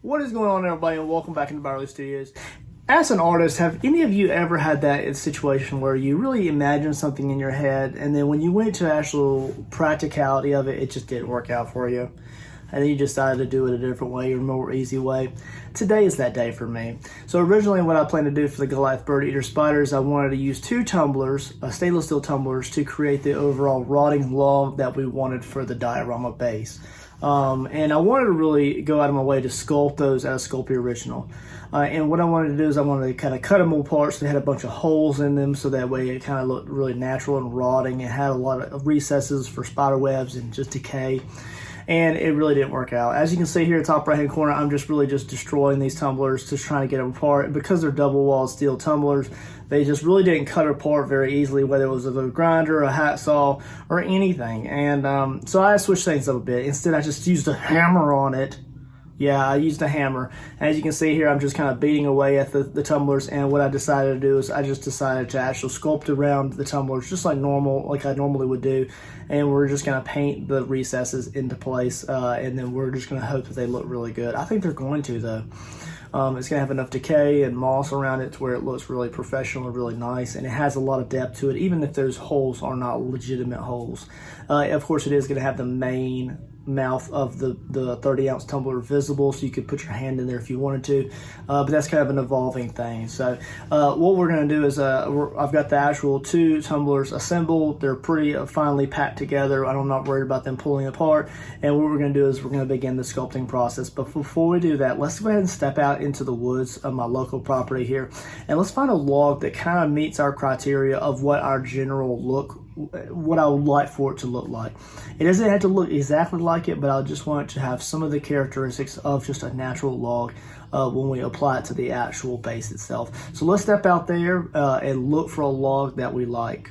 What is going on, everybody, and welcome back into ByerlyStudios. As an artist, have any of you ever had that situation where you really imagine something in your head, and then when you went to the actual practicality of it, it just didn't work out for you? And then you decided to do it a different way, or a more easy way. Today is that day for me. So originally what I planned to do for the Goliath Birdeater spiders, I wanted to use two tumblers, stainless steel tumblers, to create the overall rotting log that we wanted for the diorama base. And I wanted to really go out of my way to sculpt those as Sculpey original. And what I wanted to do is I wanted to kind of cut them apart so they had a bunch of holes in them, so that way it kind of looked really natural and rotting. It had a lot of recesses for spider webs and just decay. And it really didn't work out. As you can see here, top right hand corner, I'm just destroying these tumblers, just trying to get them apart. And because they're double walled steel tumblers, they just really didn't cut apart very easily, whether it was with a grinder, a hacksaw, or anything. And so I switched things up a bit. Instead, I just used a hammer on it. Yeah, I used a hammer. As you can see here, I'm just kind of beating away at the tumblers, and what I decided to do is I just decided to actually sculpt around the tumblers just like normal, like I normally would do, and we're just going to paint the recesses into place, and then we're just going to hope that they look really good. I think they're going to, though. It's going to have enough decay and moss around it to where it looks really professional and really nice, and it has a lot of depth to it, even if those holes are not legitimate holes. Of course, it is going to have the main mouth of the 30-ounce tumbler visible, so you could put your hand in there if you wanted to, but that's kind of an evolving thing. So what we're going to do is I've got the actual two tumblers assembled. They're pretty finely packed together. I'm not worried about them pulling apart, and what we're going to do is we're going to begin the sculpting process. But before we do that, let's go ahead and step out into the woods of my local property here, and let's find a log that kind of meets our criteria of what our general look, what I would like for it to look like. It doesn't have to look exactly like it, but I just want it to have some of the characteristics of just a natural log when we apply it to the actual base itself. So let's step out there and look for a log that we like.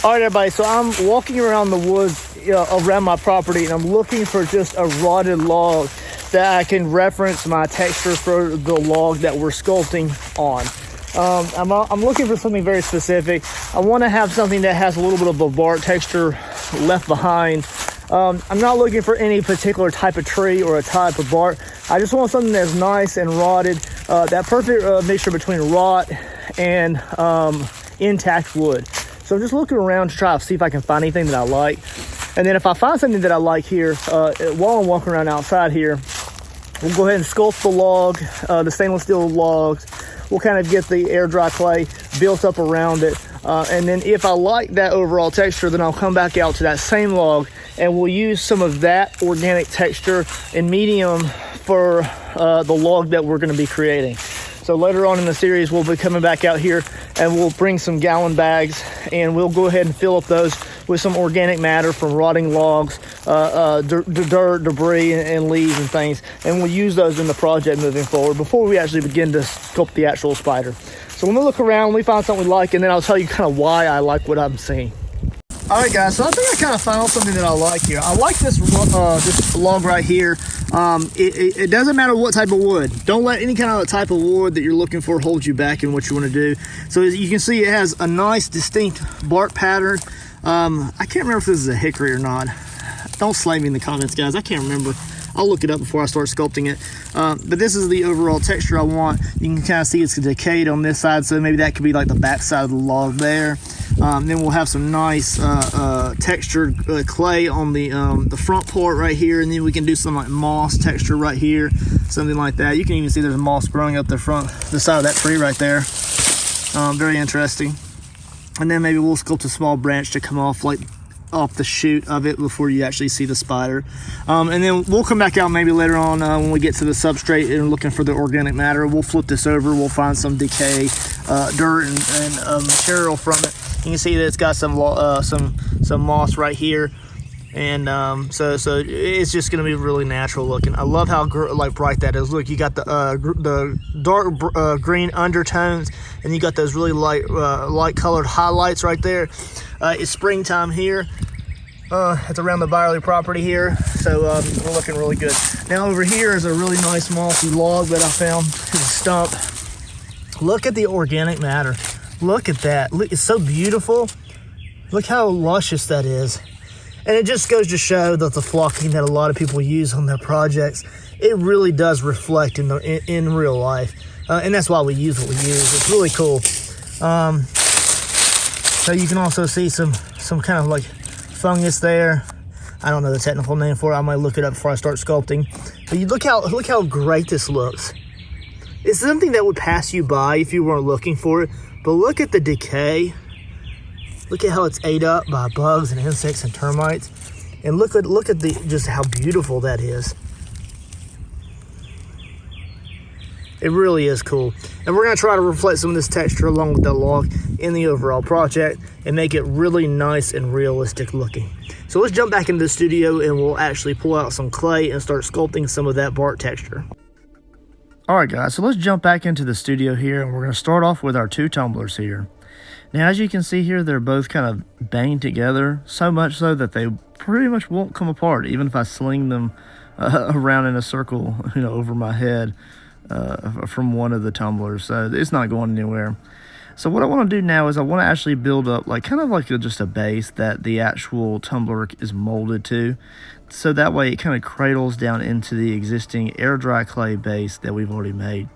All right, everybody, so I'm walking around the woods around my property, and I'm looking for just a rotted log that I can reference my texture for the log that we're sculpting on. I'm looking for something very specific. I want to have something that has a little bit of a bark texture left behind. I'm not looking for any particular type of tree or a type of bark. I just want something that's nice and rotted, that perfect mixture between rot and intact wood. So I'm just looking around to try to see if I can find anything that I like. And then if I find something that I like here, while I'm walking around outside here, we'll go ahead and sculpt the log, the stainless steel logs. We'll kind of get the Airdry clay built up around it. And then if I like that overall texture, then I'll come back out to that same log, and we'll use some of that organic texture and medium for the log that we're going to be creating. So later on in the series, we'll be coming back out here, and we'll bring some gallon bags, and we'll go ahead and fill up those with some organic matter from rotting logs, dirt, debris, and leaves and things. And we'll use those in the project moving forward before we actually begin to sculpt the actual spider. So when we look around, we find something we like, and then I'll tell you kind of why I like what I'm seeing. All right, guys, so I think I kind of found something that I like here. I like this log right here. It doesn't matter what type of wood. Don't let any kind of type of wood that you're looking for hold you back in what you want to do. So as you can see, it has a nice distinct bark pattern. I can't remember if this is a hickory or not. Don't slay me in the comments, guys. I can't remember. I'll look it up before I start sculpting it. But this is the overall texture I want. You can kind of see it's decayed on this side, so maybe that could be like the back side of the log there. Then we'll have some nice textured clay on the front part right here, and then we can do some like moss texture right here, something like that. You can even see there's moss growing up the side of that tree right there. Very interesting. And then maybe we'll sculpt a small branch to come off the shoot of it before you actually see the spider. And then we'll come back out maybe later on when we get to the substrate and looking for the organic matter. We'll flip this over, we'll find some decay, dirt and material from it. You can see that it's got some moss right here, and so it's just going to be really natural looking. I love how bright that is. Look, you got the dark green undertones, and you got those really light colored highlights right there. It's springtime here. It's around the Byerly property here, so we're looking really good. Now over here is a really nice mossy log that I found. It's a stump. Look at the organic matter. Look at that. Look, it's so beautiful. Look how luscious that is. And it just goes to show that the flocking that a lot of people use on their projects, it really does reflect in real life. And that's why we use what we use. It's really cool. So you can also see some kind of like fungus there. I don't know the technical name for it. I might look it up before I start sculpting. But you look how great this looks. It's something that would pass you by if you weren't looking for it. But look at the decay. Look at how it's ate up by bugs and insects and termites. And look at just how beautiful that is. It really is cool. And we're gonna try to reflect some of this texture along with that log in the overall project and make it really nice and realistic looking. So let's jump back into the studio and we'll actually pull out some clay and start sculpting some of that bark texture. All right, guys, so let's jump back into the studio here, and we're gonna start off with our 2 tumblers here. Now, as you can see here, they're both kind of banged together, so much so that they pretty much won't come apart, even if I sling them around in a circle, over my head from one of the tumblers. So it's not going anywhere. So what I want to do now is I want to actually build up just a base that the actual tumbler is molded to. So that way it kind of cradles down into the existing Airdry clay base that we've already made.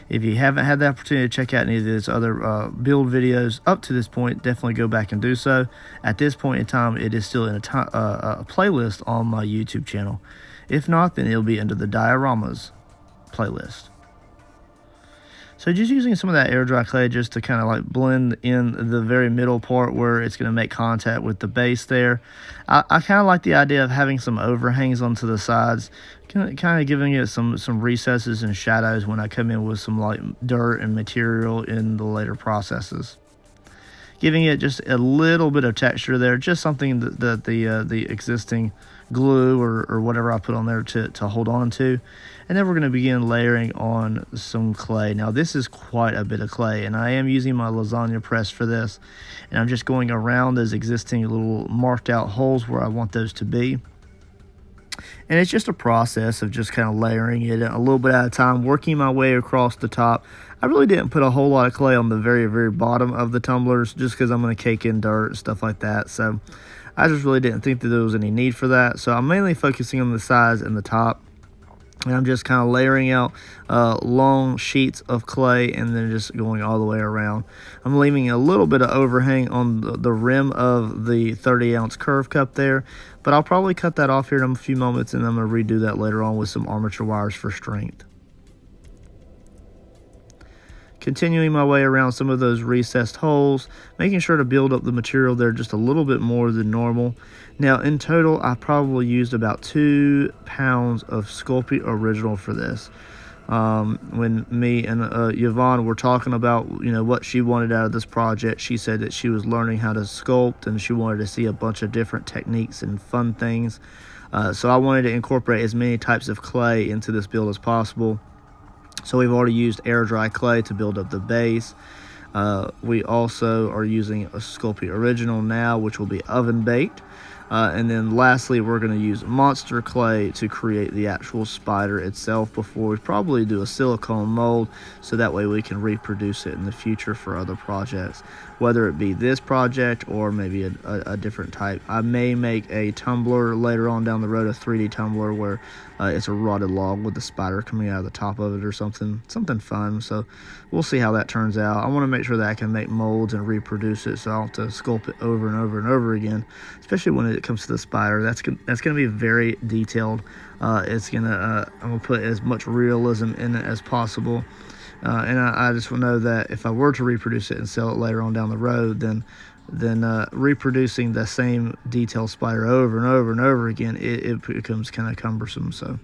If you haven't had the opportunity to check out any of these other build videos up to this point, definitely go back and do so. At this point in time, it is still in a playlist on my YouTube channel. If not, then it'll be under the dioramas playlist. So just using some of that Airdry clay just to kind of like blend in the very middle part where it's going to make contact with the base there. I kind of like the idea of having some overhangs onto the sides, kind of giving it some recesses and shadows when I come in with some like dirt and material in the later processes. Giving it just a little bit of texture there, just something that the existing glue or whatever I put on there to hold on to. And then we're going to begin layering on some clay. Now this is quite a bit of clay, and I am using my lasagna press for this, and I'm just going around those existing little marked out holes where I want those to be. And it's just a process of just kind of layering it a little bit at a time, working my way across the top. I really didn't put a whole lot of clay on the very, very bottom of the tumblers just because I'm going to cake in dirt and stuff like that. So I just really didn't think that there was any need for that. So I'm mainly focusing on the sides and the top. And I'm just kind of layering out long sheets of clay and then just going all the way around. I'm leaving a little bit of overhang on the rim of the 30-ounce curve cup there, but I'll probably cut that off here in a few moments, and I'm going to redo that later on with some armature wires for strength. Continuing my way around some of those recessed holes, making sure to build up the material there just a little bit more than normal. Now in total, I probably used about 2 pounds of Sculpey original for this. When me and Yvonne were talking about what she wanted out of this project, she said that she was learning how to sculpt and she wanted to see a bunch of different techniques and fun things. So I wanted to incorporate as many types of clay into this build as possible. So we've already used Airdry clay to build up the base. We also are using a Sculpey original now, which will be oven baked. And then lastly, we're going to use monster clay to create the actual spider itself before we probably do a silicone mold, so that way we can reproduce it in the future for other projects, whether it be this project or maybe a different type. I may make a tumbler later on down the road, a 3D tumbler where it's a rotted log with the spider coming out of the top of it or something fun. So we'll see how that turns out. I want to make sure that I can make molds and reproduce it, so I'll have to sculpt it over and over and over again, especially when it comes to the spider. That's gonna be very detailed. I'm gonna put as much realism in it as possible, and I just know that if I were to reproduce it and sell it later on down the road, then reproducing the same detailed spider over and over and over again, it becomes kind of cumbersome. So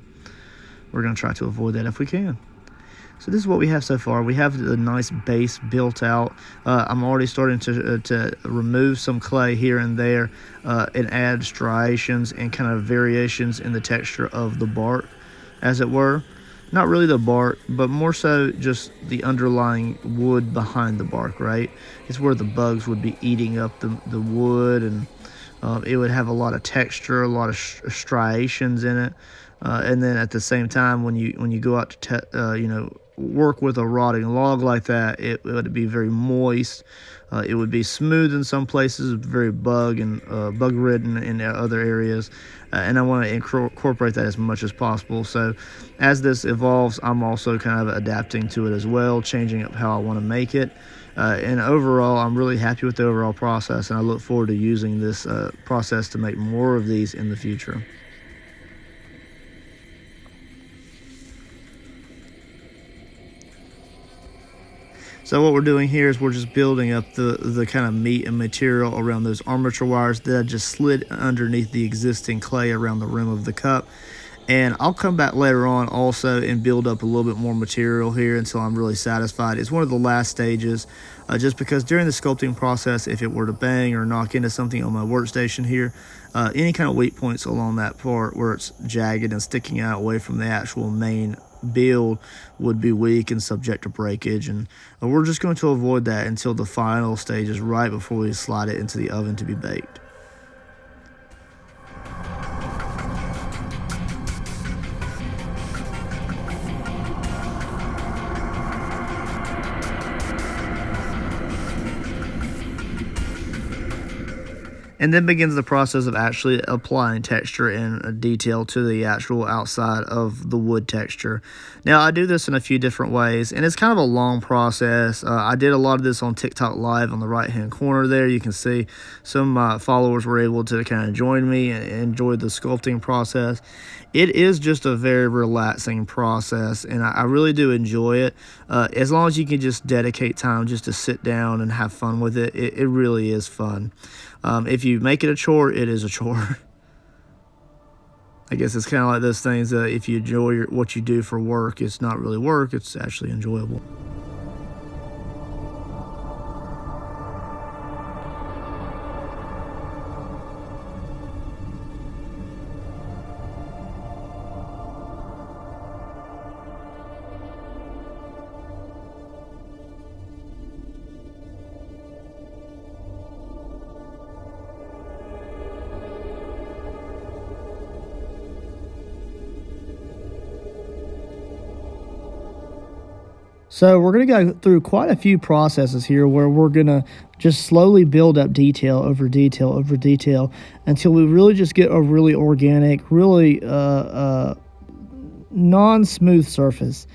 we're gonna try to avoid that if we can. So this is what we have so far. We have the nice base built out. I'm already starting to remove some clay here and there and add striations and kind of variations in the texture of the bark, as it were. Not really the bark, but more so just the underlying wood behind the bark, right? It's where the bugs would be eating up the wood, and it would have a lot of texture, a lot of striations in it. And then at the same time, when you go out to work with a rotting log like that, it would be very moist. It would be smooth in some places, very bug ridden in other areas, and I want to incorporate that as much as possible. So as this evolves, I'm also kind of adapting to it as well, changing up how I want to make it. And overall, I'm really happy with the overall process, and I look forward to using this process to make more of these in the future. So what we're doing here is we're just building up the kind of meat and material around those armature wires that I just slid underneath the existing clay around the rim of the cup. And I'll come back later on also and build up a little bit more material here until I'm really satisfied. It's one of the last stages, just because during the sculpting process, if it were to bang or knock into something on my workstation here, any kind of weak points along that part where it's jagged and sticking out away from the actual main build would be weak and subject to breakage, and we're just going to avoid that until the final stage is right before we slide it into the oven to be baked. And then begins the process of actually applying texture and detail to the actual outside of the wood texture. Now, I do this in a few different ways, and it's kind of a long process. I did a lot of this on TikTok Live on the right-hand corner there. You can see some of my followers were able to kind of join me and enjoy the sculpting process. It is just a very relaxing process, and I really do enjoy it. As long as you can just dedicate time just to sit down and have fun with it, it really is fun. If you make it a chore, it is a chore. I guess it's kind of like those things, if you enjoy what you do for work, it's not really work, it's actually enjoyable. So we're going to go through quite a few processes here where we're going to just slowly build up detail over detail over detail until we really just get a really organic, really non-smooth surface.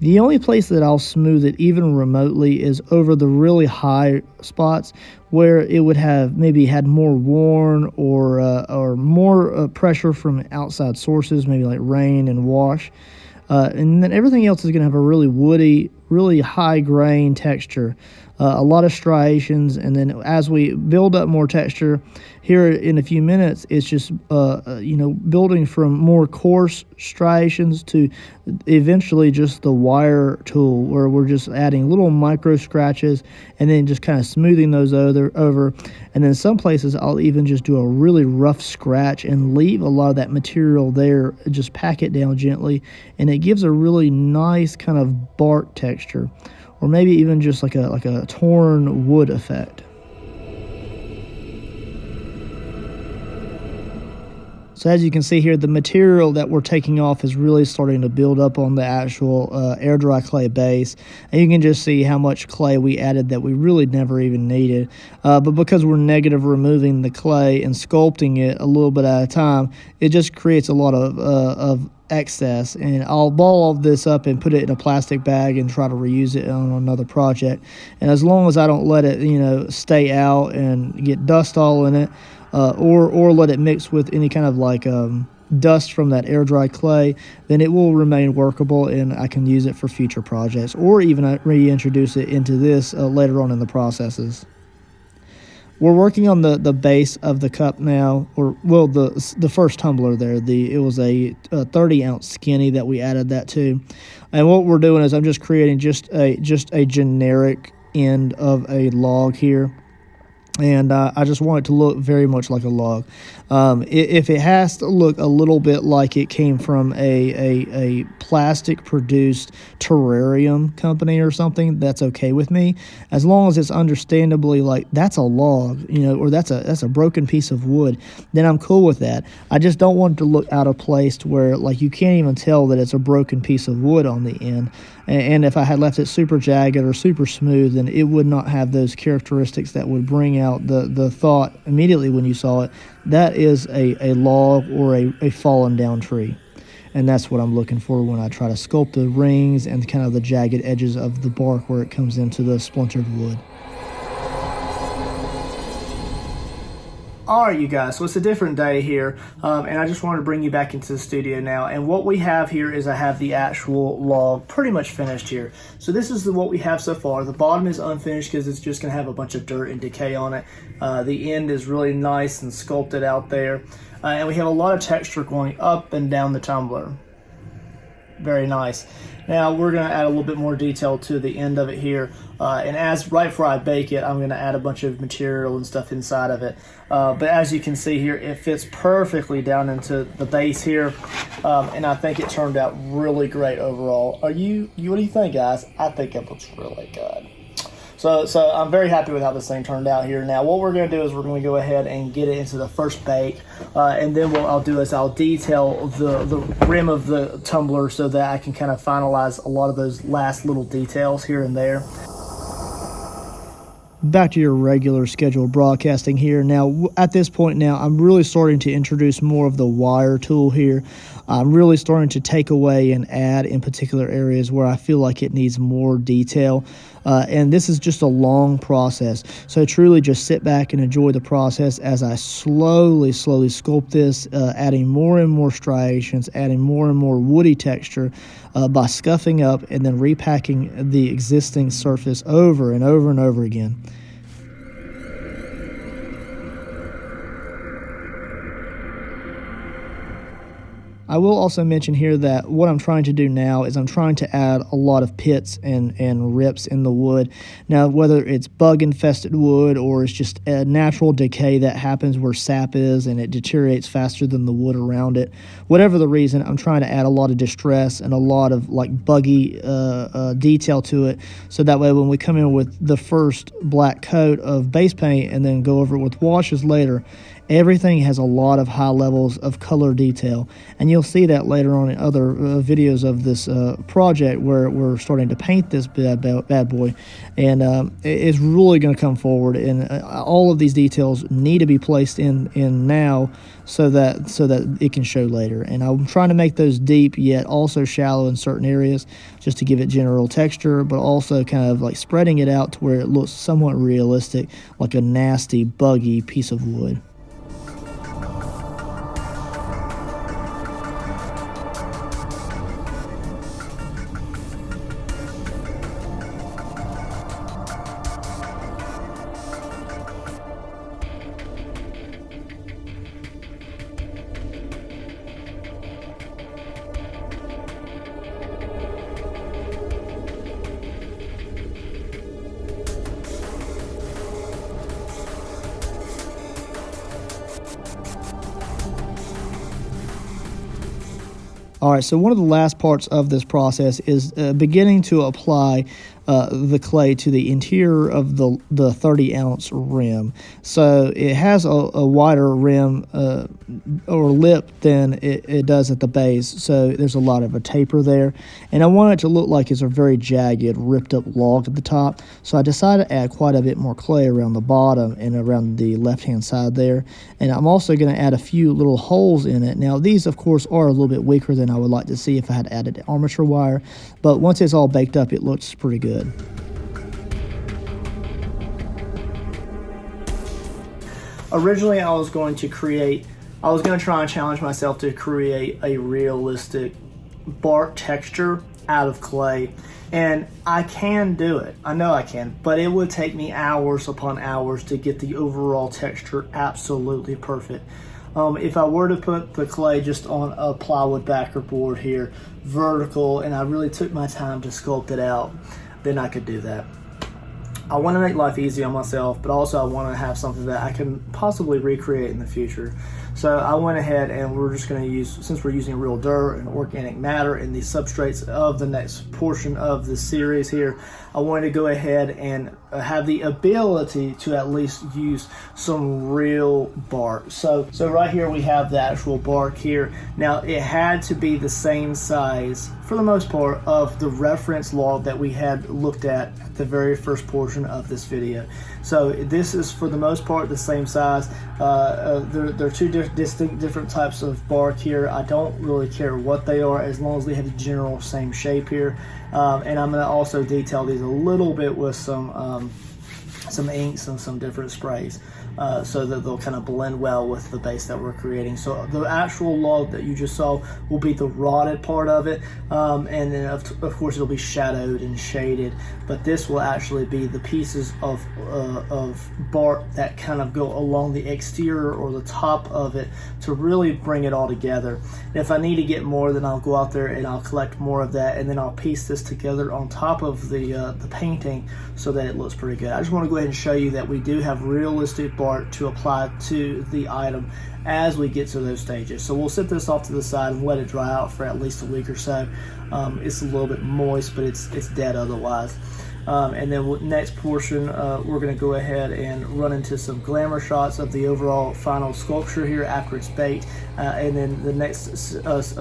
The only place that I'll smooth it even remotely is over the really high spots where it would have maybe had more worn or more pressure from outside sources, maybe like rain and wash. And then everything else is going to have a really woody, really high grain texture, a lot of striations. And then as we build up more texture here in a few minutes, it's just, building from more coarse striations to eventually just the wire tool where we're just adding little micro scratches and then just kind of smoothing those over. And then some places I'll even just do a really rough scratch and leave a lot of that material there, just pack it down gently, and it gives a really nice kind of bark texture, or maybe even just like a torn wood effect. So as you can see here, the material that we're taking off is really starting to build up on the actual Airdry clay base. And you can just see how much clay we added that we really never even needed. But because we're negative removing the clay and sculpting it a little bit at a time, it just creates a lot of excess. And I'll ball all this up and put it in a plastic bag and try to reuse it on another project. And as long as I don't let it, stay out and get dust all in it, or let it mix with any kind of dust from that air dry clay, then it will remain workable and I can use it for future projects, or even reintroduce it into this later on in the processes. We're working on the base of the cup now, the first tumbler there. It was a 30-ounce skinny that we added that to, and what we're doing is I'm just creating just a generic end of a log here. And I just want it to look very much like a log. If it has to look a little bit like it came from a plastic produced terrarium company or something, that's okay with me, as long as it's understandably like that's a log, or that's a broken piece of wood. Then I'm cool with that. I just don't want it to look out of place to where like you can't even tell that it's a broken piece of wood on the end. And if I had left it super jagged or super smooth, then it would not have those characteristics that would bring out the thought immediately when you saw it. That is a log or a fallen down tree. And that's what I'm looking for when I try to sculpt the rings and kind of the jagged edges of the bark where it comes into the splintered wood. All right, you guys, so it's a different day here, and I just wanted to bring you back into the studio now. And what we have here is I have the actual log pretty much finished here. So this is what we have so far. The bottom is unfinished because it's just going to have a bunch of dirt and decay on it. The end is really nice and sculpted out there. And we have a lot of texture going up and down the tumbler. Very nice. Now we're going to add a little bit more detail to the end of it here, and right before I bake it, I'm going to add a bunch of material and stuff inside of it. But as you can see here, it fits perfectly down into the base here, and I think it turned out really great overall. What do you think, guys? I think it looks really good. So I'm very happy with how this thing turned out here. Now what we're going to do is we're going to go ahead and get it into the first bake, and then what I'll do is I'll detail the rim of the tumbler so that I can kind of finalize a lot of those last little details here and there. Back to your regular scheduled broadcasting here. Now, at this point now, I'm really starting to introduce more of the wire tool here. I'm really starting to take away and add in particular areas where I feel like it needs more detail. And this is just a long process. So truly just sit back and enjoy the process as I slowly sculpt this, adding more and more striations, adding more and more woody texture by scuffing up and then repacking the existing surface over and over and over again. I will also mention here that what I'm trying to do now is I'm trying to add a lot of pits and rips in the wood. Now, whether it's bug-infested wood or it's just a natural decay that happens where sap is and it deteriorates faster than the wood around it, whatever the reason, I'm trying to add a lot of distress and a lot of like buggy detail to it, so that way when we come in with the first black coat of base paint and then go over it with washes later, everything has a lot of high levels of color detail, and you'll see that later on in other videos of this project where we're starting to paint this bad boy, and it's really going to come forward, and all of these details need to be placed in now so that it can show later. And I'm trying to make those deep yet also shallow in certain areas just to give it general texture, but also kind of like spreading it out to where it looks somewhat realistic, like a nasty buggy piece of wood. All right, so one of the last parts of this process is beginning to apply the clay to the interior of the 30-ounce rim. So it has a wider rim or lip than it does at the base, so there's a lot of a taper there. And I want it to look like it's a very jagged, ripped-up log at the top, so I decided to add quite a bit more clay around the bottom and around the left-hand side there. And I'm also going to add a few little holes in it. Now, these, of course, are a little bit weaker than I would like to see if I had added armature wire, but once it's all baked up, it looks pretty good. Originally, I was going to try and challenge myself to create a realistic bark texture out of clay, and I can do it. I know I can, but it would take me hours upon hours to get the overall texture absolutely perfect. If I were to put the clay just on a plywood backer board here, vertical, and I really took my time to sculpt it out, then I could do that. I want to make life easy on myself, but also I want to have something that I can possibly recreate in the future. So I went ahead and we're just going to use, since we're using real dirt and organic matter in the substrates of the next portion of the series here, I wanted to go ahead and have the ability to at least use some real bark. So right here we have the actual bark here. Now it had to be the same size for the most part of the reference log that we had looked at the very first portion of this video. So this is for the most part the same size. There are two distinct different types of bark here. I don't really care what they are as long as they have the general same shape here. And I'm going to also detail these a little bit with some inks and some different sprays, so that they'll kind of blend well with the base that we're creating. So the actual log that you just saw will be the rotted part of it, and then of course it'll be shadowed and shaded, but this will actually be the pieces of bark that kind of go along the exterior or the top of it to really bring it all together. And if I need to get more, then I'll go out there and I'll collect more of that, and then I'll piece this together on top of the painting so that it looks pretty good. I just want to go ahead and show you that we do have realistic bark to apply to the item as we get to those stages. So we'll set this off to the side and let it dry out for at least a week or so. It's a little bit moist, but it's dead otherwise. And then next portion, we're going to go ahead and run into some glamour shots of the overall final sculpture here after it's baked. And then the next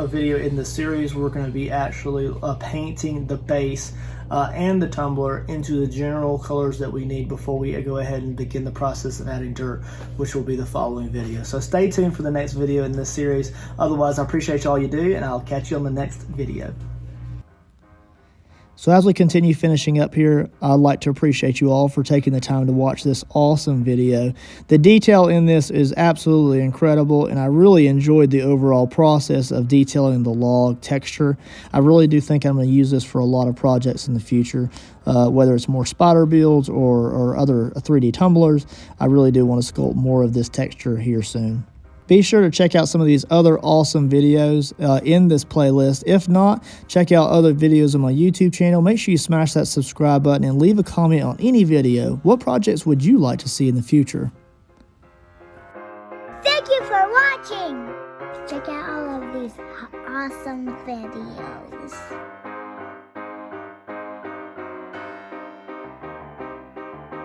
video in the series, we're going to be actually painting the base and the tumbler into the general colors that we need before we go ahead and begin the process of adding dirt, which will be the following video. So stay tuned for the next video in this series. Otherwise, I appreciate all you do, and I'll catch you on the next video. So as we continue finishing up here, I'd like to appreciate you all for taking the time to watch this awesome video. The detail in this is absolutely incredible, and I really enjoyed the overall process of detailing the log texture. I really do think I'm going to use this for a lot of projects in the future, whether it's more spider builds or other 3D tumblers. I really do want to sculpt more of this texture here soon. Be sure to check out some of these other awesome videos in this playlist. If not, check out other videos on my YouTube channel. Make sure you smash that subscribe button and leave a comment on any video. What projects would you like to see in the future? Thank you for watching. Check out all of these awesome videos.